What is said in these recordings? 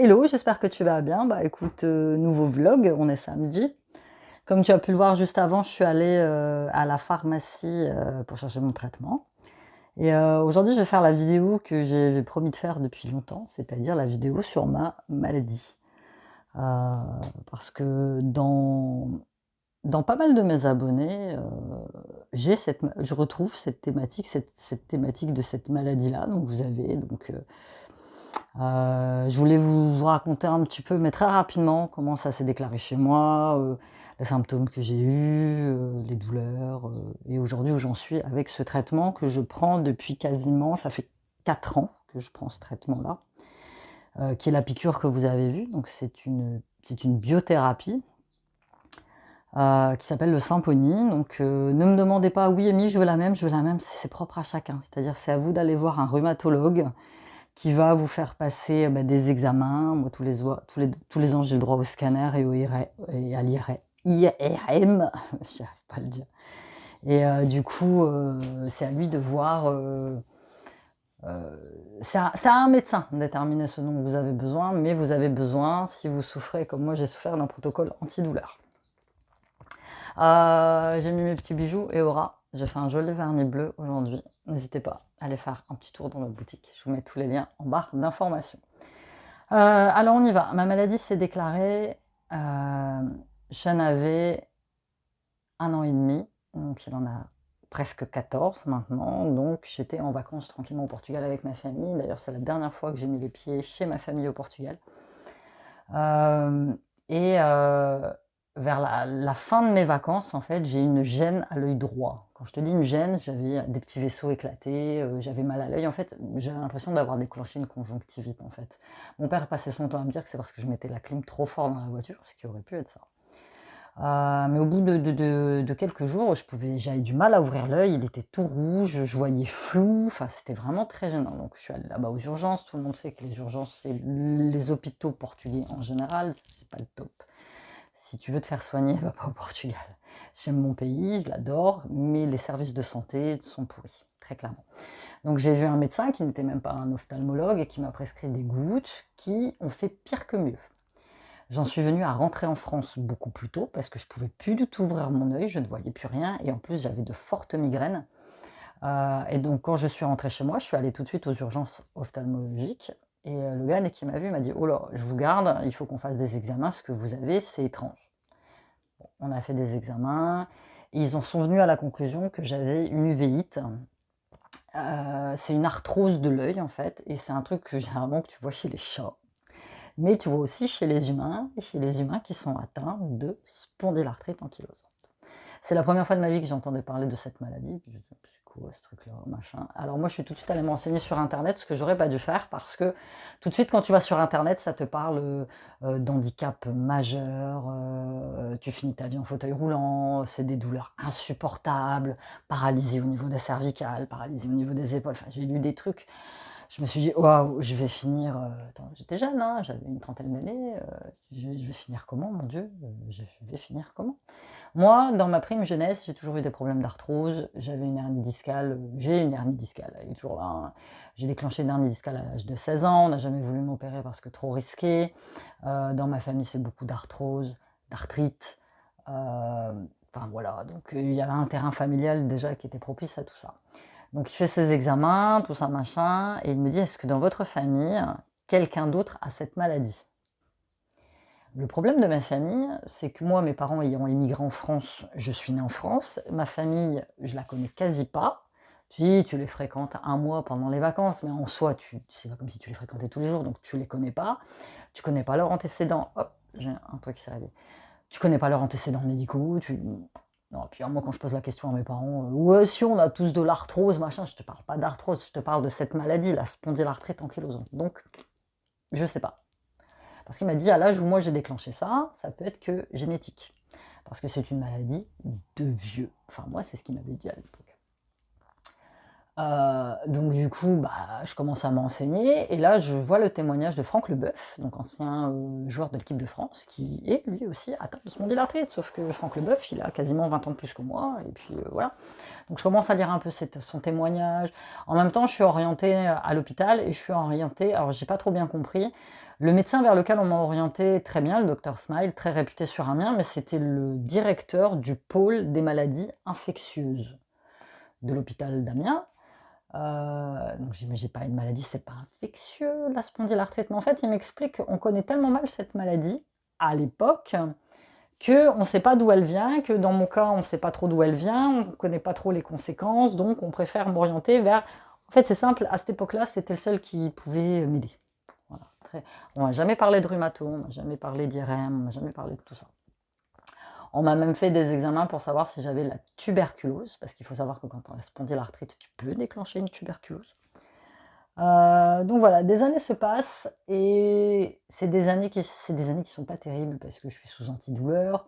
Hello, j'espère que tu vas bien. Bah écoute, nouveau vlog, on est samedi. Comme tu as pu le voir juste avant, je suis allée à la pharmacie pour chercher mon traitement. Et aujourd'hui, je vais faire la vidéo que j'ai promis de faire depuis longtemps, c'est-à-dire la vidéo sur ma maladie. Euh, Parce que dans pas mal de mes abonnés, je retrouve cette thématique de cette maladie-là. Donc vous avez je voulais vous raconter un petit peu, mais très rapidement, comment ça s'est déclaré chez moi, les symptômes que j'ai eus, les douleurs, et aujourd'hui où j'en suis avec ce traitement que je prends depuis quasiment, ça fait 4 ans que je prends ce traitement-là, qui est la piqûre que vous avez vue. Donc c'est une biothérapie qui s'appelle le Symphony. Donc ne me demandez pas, oui Amy, je veux la même, c'est propre à chacun. C'est-à-dire c'est à vous d'aller voir un rhumatologue qui va vous faire passer des examens. Moi, tous les ans, j'ai le droit au scanner et, et à l'IRM, j'arrive pas à le dire. Et du coup, c'est à lui de voir. C'est à un médecin de déterminer ce dont vous avez besoin, mais vous avez besoin, si vous souffrez comme moi j'ai souffert, d'un protocole antidouleur. J'ai mis mes petits bijoux et aura. J'ai fait un joli vernis bleu aujourd'hui. N'hésitez pas à aller faire un petit tour dans notre boutique. Je vous mets tous les liens en barre d'informations. Alors on y va. Ma maladie s'est déclarée. Sean avait 1 an et demi, donc il en a presque 14 maintenant. Donc j'étais en vacances tranquillement au Portugal avec ma famille. D'ailleurs, c'est la dernière fois que j'ai mis les pieds chez ma famille au Portugal. Et vers la fin de mes vacances, en fait, j'ai une gêne à l'œil droit. Quand je te dis une gêne, j'avais des petits vaisseaux éclatés, j'avais mal à l'œil. En fait, j'avais l'impression d'avoir déclenché une conjonctivite, en fait. Mon père passait son temps à me dire que c'est parce que je mettais la clim trop fort dans la voiture, ce qui aurait pu être ça. Mais au bout de quelques jours, j'avais du mal à ouvrir l'œil, il était tout rouge, je voyais flou, enfin c'était vraiment très gênant. Donc je suis allée là-bas aux urgences, tout le monde sait que les urgences, c'est les hôpitaux portugais en général, c'est pas le top. Si tu veux te faire soigner, va pas au Portugal. J'aime mon pays, je l'adore, mais les services de santé sont pourris, très clairement. Donc j'ai vu un médecin qui n'était même pas un ophtalmologue et qui m'a prescrit des gouttes qui ont fait pire que mieux. J'en suis venue à rentrer en France beaucoup plus tôt parce que je pouvais plus du tout ouvrir mon œil, je ne voyais plus rien et en plus j'avais de fortes migraines. Et donc quand je suis rentrée chez moi, je suis allée tout de suite aux urgences ophtalmologiques et le gars qui m'a vu m'a dit « Oh là, je vous garde, il faut qu'on fasse des examens, ce que vous avez c'est étrange ». Bon, on a fait des examens et ils en sont venus à la conclusion que j'avais une uvéite. C'est une arthrose de l'œil en fait et c'est un truc que généralement que tu vois chez les chats. Mais tu vois aussi chez les humains qui sont atteints de spondylarthrite ankylosante. C'est la première fois de ma vie que j'entendais parler de cette maladie. Je me dis, c'est quoi ce truc-là, machin. Alors moi, je suis tout de suite allée me renseigner sur Internet, ce que j'aurais pas dû faire, parce que tout de suite, quand tu vas sur Internet, ça te parle d'handicap majeur, tu finis ta vie en fauteuil roulant, c'est des douleurs insupportables, paralysie au niveau des cervicales, paralysie au niveau des épaules. Enfin, j'ai lu des trucs. Je me suis dit, waouh, je vais finir. Attends, j'étais jeune, hein, j'avais une trentaine d'années. Je vais finir comment, mon Dieu? Je vais finir comment? Moi, dans ma prime jeunesse, j'ai toujours eu des problèmes d'arthrose. J'avais une hernie discale. J'ai une hernie discale, elle est toujours là. Hein. J'ai déclenché une hernie discale à l'âge de 16 ans. On n'a jamais voulu m'opérer parce que trop risqué. Dans ma famille, c'est beaucoup d'arthrose, d'arthrite. Enfin voilà, donc il y avait un terrain familial déjà qui était propice à tout ça. Donc il fait ses examens, tout ça machin, et il me dit, est-ce que dans votre famille, quelqu'un d'autre a cette maladie? Le problème de ma famille, c'est que moi, mes parents ayant émigré en France, je suis née en France, ma famille, je la connais quasi pas. Tu les fréquentes un mois pendant les vacances, mais en soi, c'est pas comme si tu les fréquentais tous les jours, donc tu les connais pas. Tu connais pas leurs antécédents. Hop, j'ai un truc qui s'est réveillé. Tu connais pas leurs antécédents médicaux, non, puis moi, quand je pose la question à mes parents, ouais, si on a tous de l'arthrose, machin, je te parle pas d'arthrose, je te parle de cette maladie, la spondylarthrite ankylosante. Donc, je sais pas. Parce qu'il m'a dit, à l'âge où moi j'ai déclenché ça, ça peut être que génétique. Parce que c'est une maladie de vieux. Enfin, moi, c'est ce qu'il m'avait dit à l'époque. Donc du coup, je commence à m'enseigner et là, je vois le témoignage de Franck Leboeuf, donc ancien, joueur de l'équipe de France, qui est lui aussi atteint de spondylarthrite. Sauf que Franck Leboeuf, il a quasiment 20 ans de plus que moi et puis, voilà. Donc je commence à lire un peu son témoignage. En même temps, je suis orientée à l'hôpital et je suis orientée, alors j'ai pas trop bien compris. Le médecin vers lequel on m'a orienté très bien, le docteur Smile, très réputé sur Amiens, mais c'était le directeur du pôle des maladies infectieuses de l'hôpital d'Amiens. Donc j'ai mais j'ai pas une maladie, c'est pas infectieux la spondylarthrite. Mais en fait, il m'explique qu'on connaît tellement mal cette maladie à l'époque qu'on ne sait pas d'où elle vient, que dans mon cas, on ne sait pas trop d'où elle vient, on ne connaît pas trop les conséquences, donc on préfère m'orienter vers... En fait, c'est simple, à cette époque-là, c'était le seul qui pouvait m'aider. Voilà, on m'a jamais parlé de rhumato, on m'a jamais parlé d'IRM, on m'a jamais parlé de tout ça. On m'a même fait des examens pour savoir si j'avais la tuberculose, parce qu'il faut savoir que quand on a la spondylarthrite, tu peux déclencher une tuberculose. Donc voilà, des années se passent et c'est des années qui sont pas terribles parce que je suis sous antidouleur,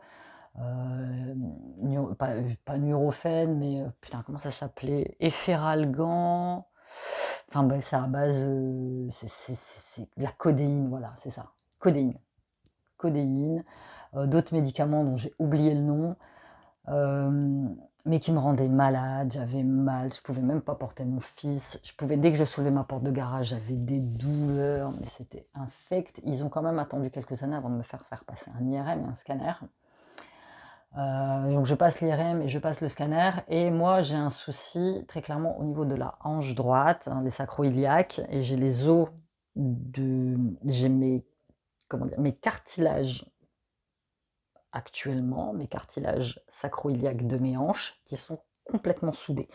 pas Nurofen, mais putain, comment ça s'appelait? Efferalgan. Enfin, c'est à base, c'est de la codéine, voilà, c'est ça. Codéine, d'autres médicaments dont j'ai oublié le nom, mais qui me rendaient malade, j'avais mal, je pouvais même pas porter mon fils, dès que je soulevais ma porte de garage, j'avais des douleurs, mais c'était infect. Ils ont quand même attendu quelques années avant de me faire passer un IRM et un scanner. Donc je passe l'IRM et je passe le scanner, et moi j'ai un souci très clairement au niveau de la hanche droite, les sacro-iliaques, et j'ai les os j'ai mes cartilages actuellement, mes cartilages sacro-iliaques de mes hanches qui sont complètement soudés.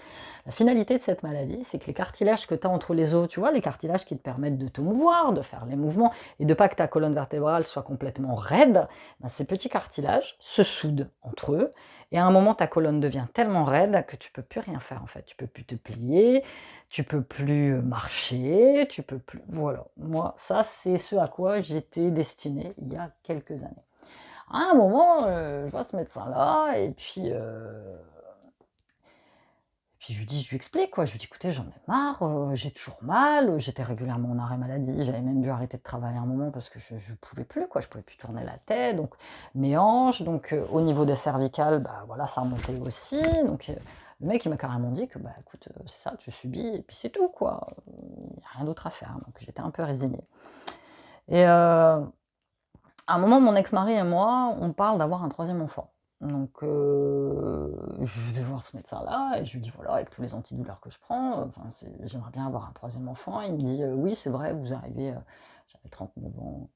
La finalité de cette maladie, c'est que les cartilages que tu as entre les os, tu vois, les cartilages qui te permettent de te mouvoir, de faire les mouvements, et de pas que ta colonne vertébrale soit complètement raide, ces petits cartilages se soudent entre eux, et à un moment, ta colonne devient tellement raide que tu peux plus rien faire en fait. Tu peux plus te plier, tu peux plus marcher, tu peux plus... Voilà, moi, ça, c'est ce à quoi j'étais destinée il y a quelques années. À un moment, je vois ce médecin-là, et puis je lui explique, quoi. Je lui dis: «Écoutez, j'en ai marre, j'ai toujours mal», j'étais régulièrement en arrêt maladie, j'avais même dû arrêter de travailler un moment parce que je pouvais plus, quoi, je pouvais plus tourner la tête, donc mes hanches, donc au niveau des cervicales, voilà, ça remontait aussi, donc le mec, il m'a carrément dit que: écoute, c'est ça, tu subis et puis c'est tout, quoi, il y a rien d'autre à faire», donc j'étais un peu résignée. Et à un moment, mon ex-mari et moi, on parle d'avoir un troisième enfant. Donc, je vais voir ce médecin-là et je lui dis: «Voilà, avec tous les antidouleurs que je prends, j'aimerais bien avoir un troisième enfant». Il me dit: «Oui, c'est vrai, vous arrivez, j'avais 39 ans,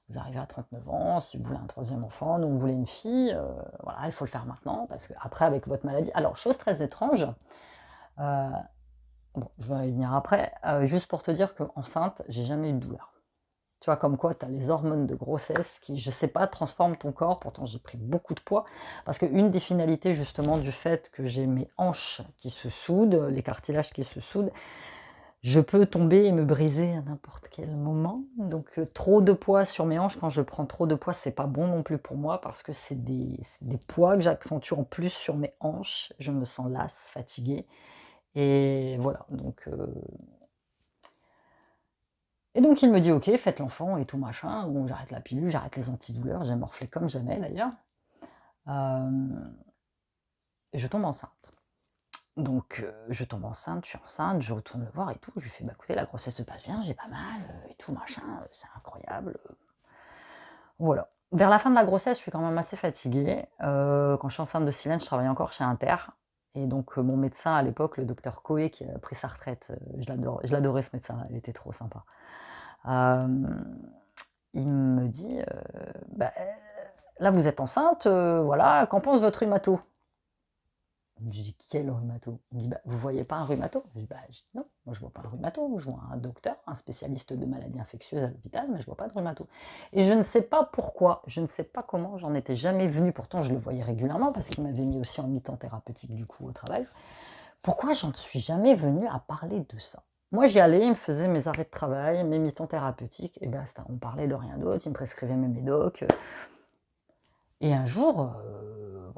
vous arrivez à 39 ans, si vous voulez un troisième enfant, nous on voulait une fille, voilà, il faut le faire maintenant parce qu'après avec votre maladie». Alors, chose très étrange, bon, je vais y venir après, juste pour te dire qu'enceinte, j'ai jamais eu de douleur. Tu vois, comme quoi tu as les hormones de grossesse qui, je sais pas, transforment ton corps. Pourtant, j'ai pris beaucoup de poids. Parce qu'une des finalités, justement, du fait que j'ai mes hanches qui se soudent, les cartilages qui se soudent, je peux tomber et me briser à n'importe quel moment. Donc, trop de poids sur mes hanches, quand je prends trop de poids, c'est pas bon non plus pour moi parce que c'est des poids que j'accentue en plus sur mes hanches. Je me sens lasse, fatiguée. Et voilà, donc... Et donc il me dit: «OK, faites l'enfant et tout machin». Bon, j'arrête la pilule, j'arrête les antidouleurs, j'ai morflé comme jamais d'ailleurs. Et je tombe enceinte. Donc je tombe enceinte, je suis enceinte, je retourne le voir et tout. Je lui fais: écoutez, la grossesse se passe bien, j'ai pas mal, et tout machin, c'est incroyable, voilà. Vers la fin de la grossesse, je suis quand même assez fatiguée. Quand je suis enceinte de Silène, je travaille encore chez Inter, et donc mon médecin à l'époque, le docteur Coé, qui a pris sa retraite, je l'adorais ce médecin, il était trop sympa. Il me dit: là vous êtes enceinte, voilà, qu'en pense votre rhumato?» Je lui dis: «Quel rhumato?» Il me dit: «Vous voyez pas un rhumato?» Je dis: «Non, moi je vois pas un rhumato, je vois un docteur, un spécialiste de maladies infectieuses à l'hôpital, mais je vois pas de rhumato». Et je ne sais pas pourquoi, je ne sais pas comment, j'en étais jamais venue, pourtant je le voyais régulièrement parce qu'il m'avait mis aussi en mi-temps thérapeutique du coup au travail. Pourquoi j'en suis jamais venue à parler de ça? Moi, j'y allais, il me faisait mes arrêts de travail, mes mi-temps thérapeutiques, et basta. On parlait de rien d'autre, il me prescrivait mes médocs. Et un jour,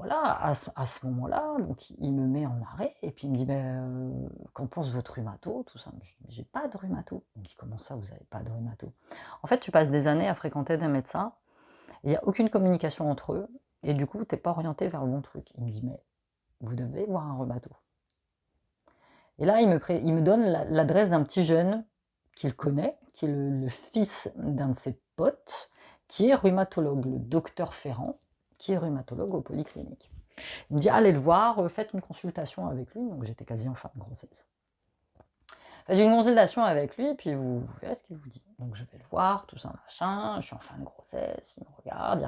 voilà, à ce moment-là, donc il me met en arrêt et puis il me dit: «Ben, qu'en pense votre rhumato?» tout ça. Je dis: «Mais j'ai pas de rhumato». Il me dit: «Comment ça, vous avez pas de rhumato?» En fait, tu passes des années à fréquenter des médecins, il y a aucune communication entre eux et du coup, tu es pas orienté vers le bon truc. Il me dit: «Mais vous devez voir un rhumato». Et là, il me donne l'adresse d'un petit jeune qu'il connaît, qui est le fils d'un de ses potes, qui est rhumatologue, le docteur Ferrand, qui est rhumatologue au polyclinique. Il me dit: «Allez le voir, faites une consultation avec lui», donc j'étais quasi en fin de grossesse. Faites une consultation avec lui, puis vous verrez ce qu'il vous dit. Donc je vais le voir, tout ça, machin, je suis en fin de grossesse, il me regarde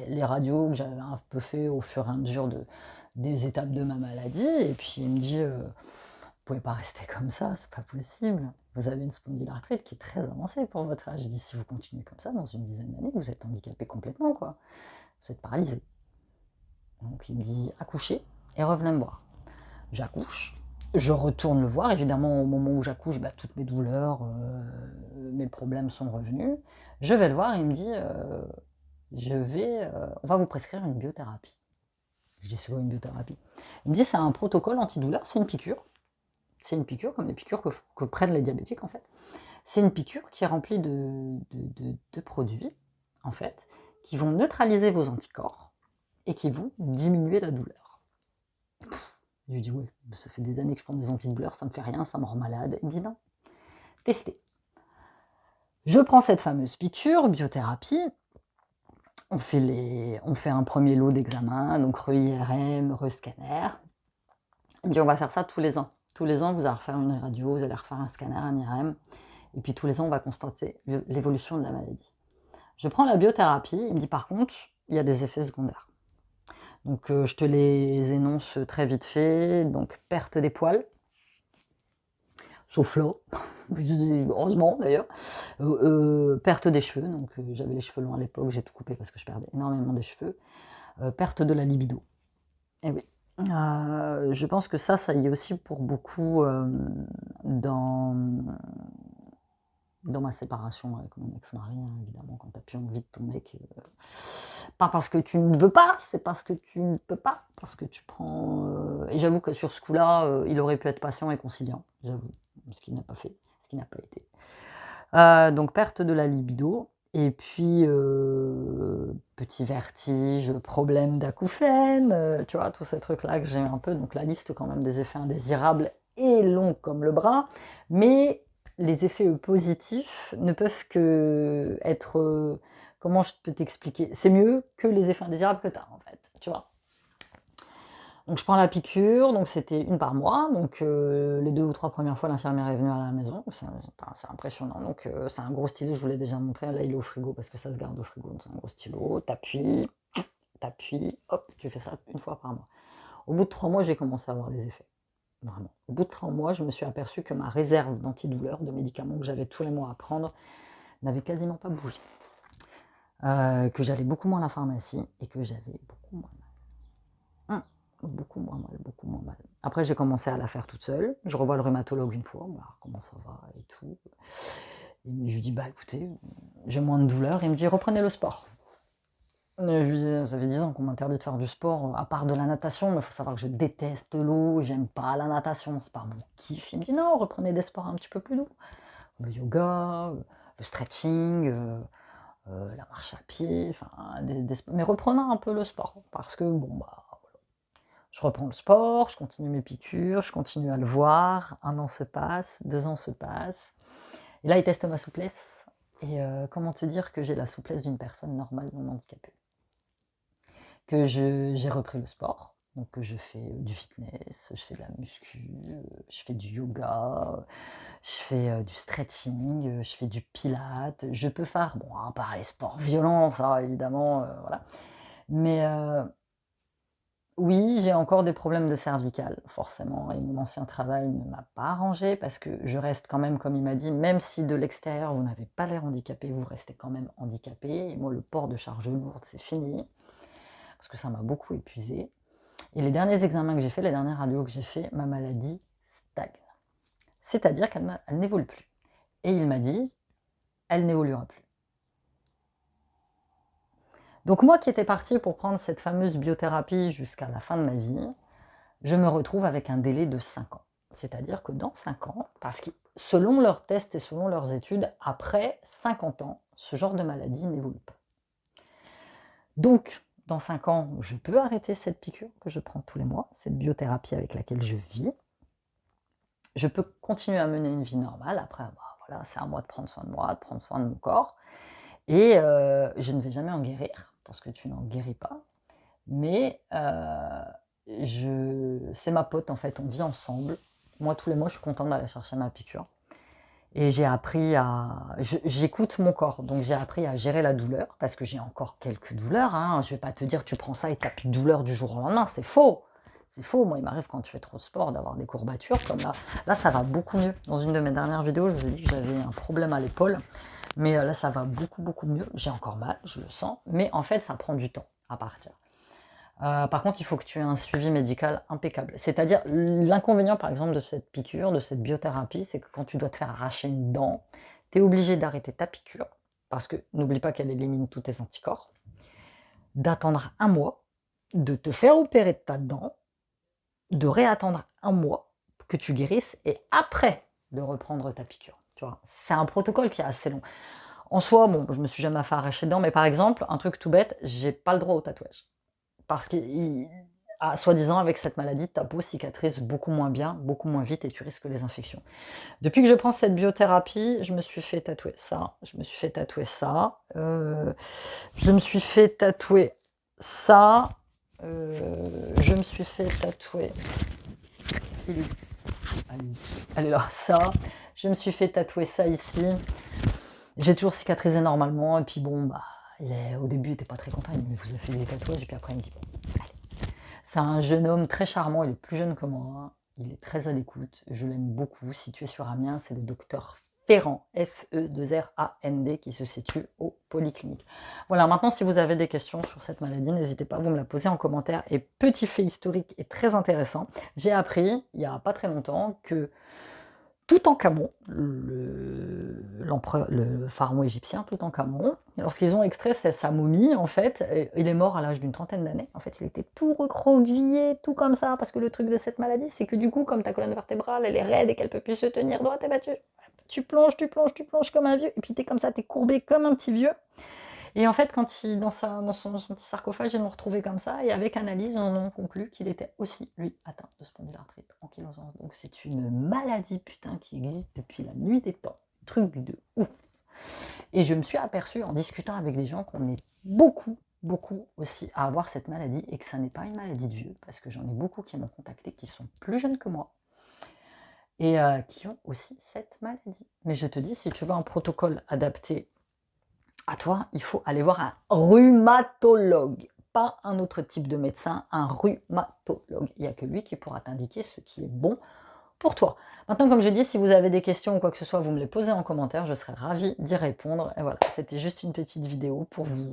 les radios que j'avais un peu fait au fur et à mesure des étapes de ma maladie, et puis il me dit: «Vous pouvez pas rester comme ça, c'est pas possible. Vous avez une spondylarthrite qui est très avancée pour votre âge.» Je dis: «Si vous continuez comme ça, dans une dizaine d'années, vous êtes handicapé complètement, quoi. Vous êtes paralysé.» Donc il me dit: «Accouchez et revenez me voir.» J'accouche, je retourne le voir. Évidemment, au moment où j'accouche, bah, toutes mes douleurs, mes problèmes sont revenus. Je vais le voir, il me dit: on va vous prescrire une biothérapie.» Je dis: «C'est quoi une biothérapie?» Il me dit: «C'est un protocole antidouleur, c'est une piqûre. C'est une piqûre comme les piqûres que prennent les diabétiques, en fait. C'est une piqûre qui est remplie de produits, en fait, qui vont neutraliser vos anticorps et qui vont diminuer la douleur.» Je lui dis: «Ouais, ça fait des années que je prends des antidouleurs, ça me fait rien, ça me rend malade.» Il me dit: «Non, testez.» Je prends cette fameuse piqûre, biothérapie, on fait un premier lot d'examens, donc re-IRM, re-scanner. Il me dit: «On va faire ça tous les ans. Tous les ans, vous allez refaire une radio, vous allez refaire un scanner, un IRM, et puis tous les ans, on va constater l'évolution de la maladie.» Je prends la biothérapie, il me dit: «Par contre, il y a des effets secondaires.» Donc je te les énonce très vite fait. Donc perte des poils, sauf là, heureusement d'ailleurs. Perte des cheveux, donc j'avais les cheveux longs à l'époque, j'ai tout coupé parce que je perdais énormément des cheveux. Perte de la libido. Et oui. Je pense que ça y est aussi pour beaucoup dans ma séparation avec mon ex-mari, hein, évidemment, quand t'as plus envie de ton mec. Pas parce que tu ne veux pas, c'est parce que tu ne peux pas, parce que tu prends... Et j'avoue que sur ce coup-là, il aurait pu être patient et conciliant, j'avoue, ce qu'il n'a pas fait, ce qui n'a pas été. Donc perte de la libido, et puis petit vertige, problème d'acouphènes, tu vois, tous ces trucs-là que j'ai un peu. Donc la liste quand même des effets indésirables est longue comme le bras, mais les effets positifs ne peuvent que être... comment je peux t'expliquer? C'est mieux que les effets indésirables que tu as, en fait, tu vois. Donc je prends la piqûre, donc c'était une par mois, donc les 2 ou 3 premières fois, l'infirmière est venue à la maison, c'est impressionnant. Donc c'est un gros stylo, je vous l'ai déjà montré, là il est au frigo parce que ça se garde au frigo, donc c'est un gros stylo, t'appuies, hop, tu fais ça une fois par mois. Au bout de 3 mois, j'ai commencé à avoir les effets, vraiment. Au bout de 3 mois, je me suis aperçue que ma réserve d'antidouleurs, de médicaments que j'avais tous les mois à prendre, n'avait quasiment pas bougé. Que j'allais beaucoup moins à la pharmacie et que j'avais beaucoup moins mal. Beaucoup moins mal, beaucoup moins mal. Après, j'ai commencé à la faire toute seule. Je revois le rhumatologue une fois, voir comment ça va et tout. Et je lui dis: «Bah écoutez, j'ai moins de douleur.» Il me dit: «Reprenez le sport.» Je lui dis: «Ça fait 10 ans qu'on m'interdit de faire du sport, à part de la natation, mais il faut savoir que je déteste l'eau, j'aime pas la natation, c'est pas mon kiff.» Il me dit: «Non, reprenez des sports un petit peu plus doux. Le yoga, le stretching, la marche à pied, enfin, mais reprenons un peu le sport.» Parce que bon, bah, je reprends le sport, je continue mes piqûres, je continue à le voir. 1 an se passe, 2 ans se passent. Et là, il teste ma souplesse. Et comment te dire que j'ai la souplesse d'une personne normale non handicapée. Que j'ai repris le sport, donc que je fais du fitness, je fais de la muscu, je fais du yoga, je fais du stretching, je fais du pilates. Je peux faire, bon, à part les sports violents, ça évidemment, voilà. Mais oui, j'ai encore des problèmes de cervicales, forcément, et mon ancien travail ne m'a pas arrangé parce que je reste quand même, comme il m'a dit, même si de l'extérieur vous n'avez pas l'air handicapé, vous restez quand même handicapé. Et moi, le port de charge lourde, c'est fini, parce que ça m'a beaucoup épuisé. Et les derniers examens que j'ai faits, les dernières radios que j'ai fait, ma maladie stagne. C'est-à-dire qu'elle n'évolue plus. Et il m'a dit, elle n'évoluera plus. Donc moi qui étais partie pour prendre cette fameuse biothérapie jusqu'à la fin de ma vie, je me retrouve avec un délai de 5 ans. C'est-à-dire que dans 5 ans, parce que selon leurs tests et selon leurs études, après 50 ans, ce genre de maladie n'évolue pas. Donc, dans 5 ans, je peux arrêter cette piqûre que je prends tous les mois, cette biothérapie avec laquelle je vis. Je peux continuer à mener une vie normale. Après, bah, voilà, c'est à moi de prendre soin de moi, de prendre soin de mon corps. Et je ne vais jamais en guérir, parce que tu n'en guéris pas. Mais c'est ma pote, en fait, on vit ensemble. Moi, tous les mois, je suis contente d'aller chercher ma piqûre. Et j'ai appris j'écoute mon corps, donc j'ai appris à gérer la douleur, parce que j'ai encore quelques douleurs, hein. Je ne vais pas te dire, tu prends ça et tu n'as plus de douleur du jour au lendemain, c'est faux. C'est faux, moi il m'arrive quand tu fais trop de sport d'avoir des courbatures, comme là. Là ça va beaucoup mieux. Dans une de mes dernières vidéos, je vous ai dit que j'avais un problème à l'épaule, mais là ça va beaucoup mieux. J'ai encore mal, je le sens, mais en fait ça prend du temps à partir. Par contre, il faut que tu aies un suivi médical impeccable. C'est-à-dire, l'inconvénient, par exemple, de cette piqûre, de cette biothérapie, c'est que quand tu dois te faire arracher une dent, tu es obligé d'arrêter ta piqûre, parce que n'oublie pas qu'elle élimine tous tes anticorps, d'attendre un mois, de te faire opérer de ta dent, de réattendre un mois que tu guérisses, et après de reprendre ta piqûre. Tu vois, c'est un protocole qui est assez long. En soi, bon, je me suis jamais fait arracher de dents, mais par exemple, un truc tout bête, j'ai pas le droit au tatouage. Parce que, soi-disant, avec cette maladie, ta peau cicatrise beaucoup moins bien, beaucoup moins vite et tu risques les infections. Depuis que je prends cette biothérapie, je me suis fait tatouer ça, je me suis fait tatouer ça, je me suis fait tatouer ça, je me suis fait tatouer... Elle est là, ça. Je me suis fait tatouer ça ici. J'ai toujours cicatrisé normalement, et puis bon, bah, au début, il était pas très content, il me dit, vous avez fait des tatouages, et puis après, il me dit, bon, allez. C'est un jeune homme très charmant, il est plus jeune que moi, il est très à l'écoute, je l'aime beaucoup. Situé sur Amiens, c'est le docteur Ferrand, F-E-2-R-A-N-D, qui se situe au Polyclinique. Voilà, maintenant, si vous avez des questions sur cette maladie, n'hésitez pas à vous me la poser en commentaire. Et petit fait historique et très intéressant, j'ai appris, il n'y a pas très longtemps, que Toutankhamon, le pharaon égyptien Toutankhamon, lorsqu'ils ont extrait sa momie, en fait, il est mort à l'âge d'une trentaine d'années. En fait, il était tout recroquevillé, tout comme ça, parce que le truc de cette maladie, c'est que du coup, comme ta colonne vertébrale, elle est raide et qu'elle peut plus se tenir droite, et bah tu plonges comme un vieux, et puis t'es comme ça, t'es courbé comme un petit vieux. Et en fait, quand dans son petit sarcophage, ils l'ont retrouvé comme ça, et avec analyse, on a conclu qu'il était aussi, lui, atteint de spondylarthrite ankylosante. Donc c'est une maladie, putain, qui existe depuis la nuit des temps. Truc de ouf. Et je me suis aperçue, en discutant avec des gens, qu'on est beaucoup aussi à avoir cette maladie, et que ça n'est pas une maladie de vieux, parce que j'en ai beaucoup qui m'ont contacté, qui sont plus jeunes que moi, et qui ont aussi cette maladie. Mais je te dis, si tu veux un protocole adapté à toi, il faut aller voir un rhumatologue, pas un autre type de médecin, un rhumatologue. Il n'y a que lui qui pourra t'indiquer ce qui est bon pour toi. Maintenant, comme je dis, si vous avez des questions ou quoi que ce soit, vous me les posez en commentaire, je serai ravie d'y répondre. Et voilà, c'était juste une petite vidéo pour vous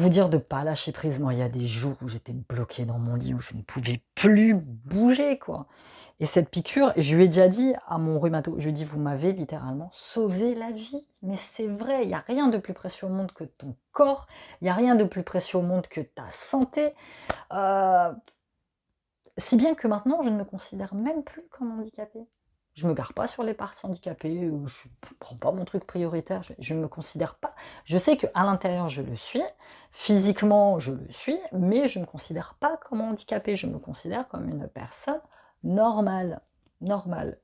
dire de ne pas lâcher prise. Moi, il y a des jours où j'étais bloquée dans mon lit, où je ne pouvais plus bouger, quoi. Et cette piqûre, je lui ai déjà dit à mon rhumato, je lui ai dit, vous m'avez littéralement sauvé la vie. Mais c'est vrai, il n'y a rien de plus précieux au monde que ton corps, il n'y a rien de plus précieux au monde que ta santé. Si bien que maintenant, je ne me considère même plus comme handicapée. Je ne me gare pas sur les parties handicapées, je ne prends pas mon truc prioritaire, je ne me considère pas. Je sais qu'à l'intérieur, je le suis, physiquement, je le suis, mais je ne me considère pas comme handicapée, je me considère comme une personne normale.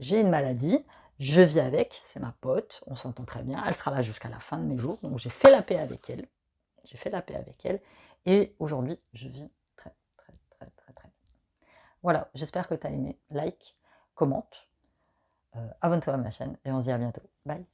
J'ai une maladie, je vis avec, c'est ma pote, on s'entend très bien, elle sera là jusqu'à la fin de mes jours, donc j'ai fait la paix avec elle. Et aujourd'hui, je vis très bien. Voilà, j'espère que tu as aimé. Like, commente, abonne-toi à ma chaîne et on se dit à bientôt. Bye.